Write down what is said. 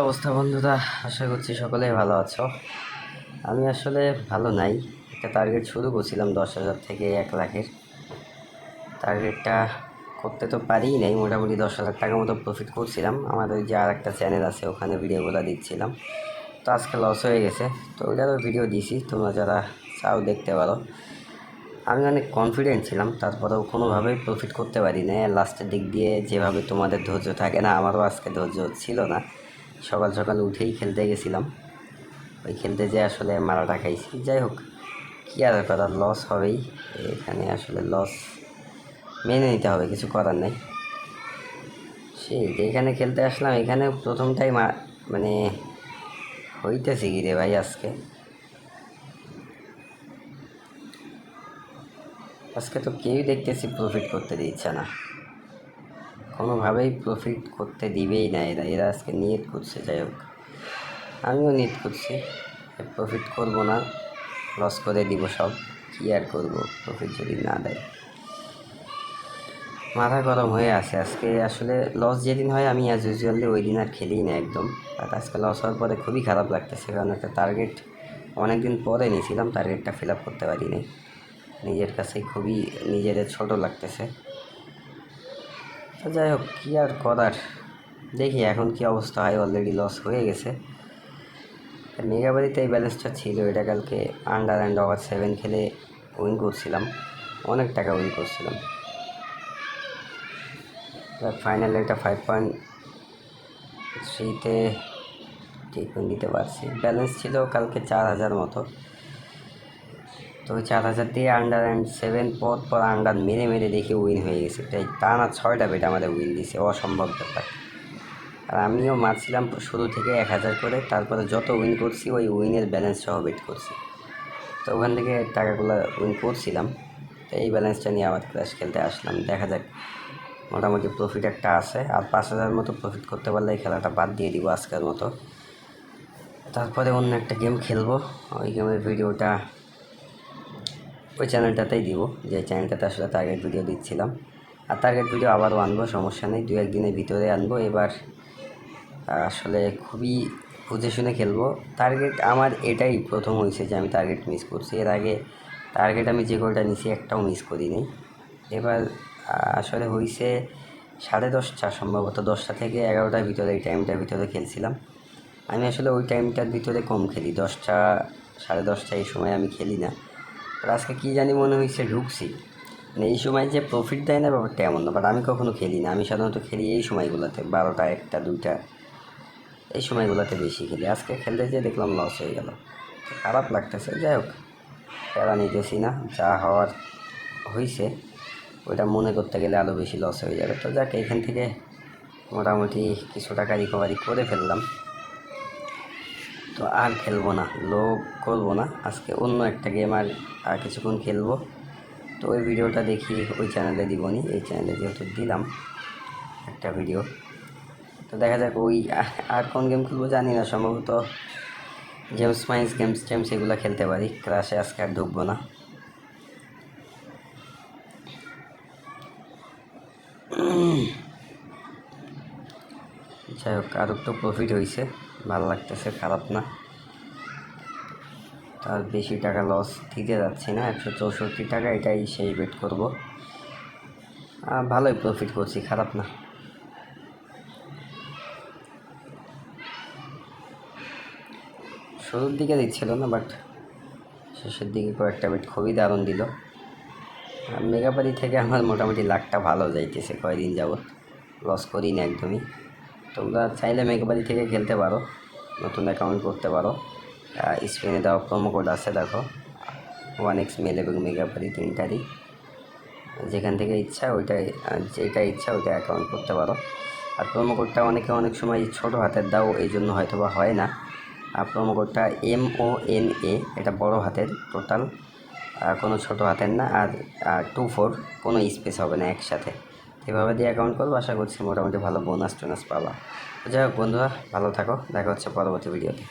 অবস্থা বন্ধুরা, আশা করছি সকলেই ভালো আছো। আমি আসলে ভালো নাই। একটা টার্গেট শুরু করছিলাম 10,000 থেকে 1,00,000-এর টার্গেটটা করতে তো পারিই নাই। মোটামুটি 10,000 টাকা মতো প্রফিট করছিলাম। আমার ওই যে আর একটা চ্যানেল আছে, ওখানে ভিডিওগুলো দিচ্ছিলাম। তো আজকে লস হয়ে গেছে। তো ওইটারও ভিডিও দিছি, তোমরা যারা চাও দেখতে পারো। আমি অনেক কনফিডেন্ট ছিলাম, তারপরেও কোনোভাবেই প্রফিট করতে পারি না। লাস্টের দিক দিয়ে যেভাবে তোমাদের ধৈর্য থাকে না, আমারও আজকে ধৈর্য ছিল না। সকাল সকাল উঠেই খেলতে গেছিলাম। ওই খেলতে যেয়ে আসলে মারাটা খাইছি। যাই হোক, কী আর করার, লস হবেই। এখানে আসলে লস মেনে নিতে হবে, কিছু করার নেই। সেই এখানে খেলতে আসলাম, এখানে প্রথমটাই মানে হইতেছে কি রে ভাই, আজকে আজকে তো কেউই দেখতেছি প্রফিট করতে দিচ্ছে না। কোনোভাবেই প্রফিট করতে দিবেই না এরা। এরা আজকে নিয়ত করছে। যাই হোক, আমিও নিয়ত করছি প্রফিট করব না, লস করে দিব সব। কী আর করবো, প্রফিট যদি না দেয়। মাথা গরম হয়ে আছে আজকে। আসলে লস যেদিন হয় আমি অ্যাজ ইউজুয়ালি ওই দিন আর খেলি না একদম। বাট আজকে লস হওয়ার পরে খুবই খারাপ লাগতেছে, কারণ একটা টার্গেট অনেক দিন পরে নিয়েছিলাম, টার্গেটটা ফিল আপ করতে পারিনি। নিজের কাছেই খুবই নিজের ছোটো লাগতেছে। তো যাই হোক, কী আর করার, দেখি এখন কি অবস্থা হয়। অলরেডি লস হয়ে গেছে। মেগাবাড়িতে এই ব্যালেন্সটা ছিল, এটা কালকে আন্ডার অ্যান্ড ওভার 7 খেলে উইন করছিলাম, অনেক টাকা উইন করছিলাম। ফাইনালি এটা 5.3-তে ঠিক উইন দিতে পারছি। ব্যালেন্স ছিল কালকে 4,000 মতো। তো ওই 4,000 দিয়ে আন্ডার অ্যান্ড 7 পর আন্ডার মেরে মেরে দেখি উইন হয়ে গেছে। তাই টানা 6টা বেট আমাদের উইন দিছে, অসম্ভব ব্যাপার। আর আমিও মারছিলাম শুরু থেকে 1,000 করে, তারপরে যত উইন করছি ওই উইনের ব্যালেন্স সহ বেট করছি। তো ওখান থেকে টাকাগুলো উইন করছিলাম। তো এই ব্যালেন্সটা নিয়ে আবার ক্লাস খেলতে আসলাম। দেখা যাক, মোটামুটি প্রফিট একটা আছে। আর 5,000 মতো প্রফিট করতে পারলে এই খেলাটা বাদ দিয়ে দিব আজকের মতো। তারপরে অন্য একটা গেম খেলবো। ওই গেমের ভিডিওটা ওই চ্যানেলটাতেই দিব, যে চ্যানেলটাতে আসলে টার্গেট ভিডিও দিচ্ছিলাম। আর টার্গেট ভিডিও আবারও আনবো, সমস্যা নেই, 2-1 দিনের ভিতরে আনবো। এবার আসলে খুবই বুঝে শুনে খেলবো। টার্গেট আমার এটাই প্রথম হয়েছে যে আমি টার্গেট মিস করছি। এর আগে টার্গেট আমি যে গোলটা নিছি একটাও মিস করিনি। এবার আসলে হয়েছে 10:30, সম্ভবত 10টা থেকে 11টার ভিতরে, এই টাইমটার ভিতরে খেলছিলাম। আমি আসলে ওই টাইমটার ভিতরে কম খেলি, 10টা 10:30 এই সময় আমি খেলি না। আর আজকে কী জানি মনে হয়েছে ঢুকছি, মানে এই সময় যে প্রফিট দেয় না ব্যাপারটা এমন না। বাট আমি কখনো খেলি না, আমি সাধারণত খেলি এই সময়গুলোতে, 12টা 1টা 2টা, এই সময়গুলোতে বেশি খেলি। আজকে খেলতে যেয়ে দেখলাম লস হয়ে গেল, খারাপ লাগতেছে। যাই হোক, প্যারা নিতেছি না, যা হওয়ার হয়েছে। ওইটা মনে করতে গেলে আরও বেশি লস হয়ে যাবে। তো যাক, এখান থেকে মোটামুটি কিছু টাকা রিকভারি করে ফেললাম। তো আর খেলবো না, লোভ করবো না। আজকে অন্য একটা গেম আর কিছুক্ষণ খেলবো। তো ওই ভিডিওটা দেখি ওই চ্যানেলে দিবনি, এই চ্যানেলে যেহেতু দিলাম একটা ভিডিও। তো দেখা যাক ওই আর কোন গেম খেলবো জানি না, সম্ভবত জেমস মাইন্স গেমস এগুলো খেলতে পারি। ক্রাশে আজকে আর ঢুকবো না। যাই হোক, আর একটু প্রফিট হয়েছে, ভালো লাগতেছে, খারাপ না। তার বেশি টাকা লস দিতে যাচ্ছি না, 164 টাকা, এটাই সেই বেট করবো। ভালোই প্রফিট করছি, খারাপ না। শুরুর দিকে দিচ্ছিল না, বাট শেষের দিকে কয়েকটা বেট খুবই দারুণ দিল। মেগাবাড়ি থেকে আমার মোটামুটি লাখটা ভালো যাইতেছে কয়দিন যাবৎ, লস করি না একদমই। তোমরা চাইলে মেগাবাড়ি থেকে খেলতে পারো, নতুন অ্যাকাউন্ট করতে পারো। স্ক্রিনে দেওয়া প্রোমো কোড আছে, দেখো 1x মেল এবং মেগাবাড়ি তিনটারই। যেখান থেকে ইচ্ছা ওইটাই, যেটা ইচ্ছা ওইটা অ্যাকাউন্ট করতে পারো। আর প্রোমো কোডটা অনেক সময় ছোটো হাতের দাও, এই জন্য হয়তো বা হয় না। আর প্রোমো কোডটা MONA, এটা বড় হাতের টোটাল, কোনো ছোটো হাতের না। আর 24 কোনো স্পেস হবে না একসাথে। এভাবে দিয়ে অ্যাকাউন্ট করবো, আশা করছি মোটামুটি ভালো বোনাস টোনাস পাবা। যাই হোক বন্ধুরা, ভালো থাকো, দেখা হচ্ছে পরবর্তী ভিডিওতে।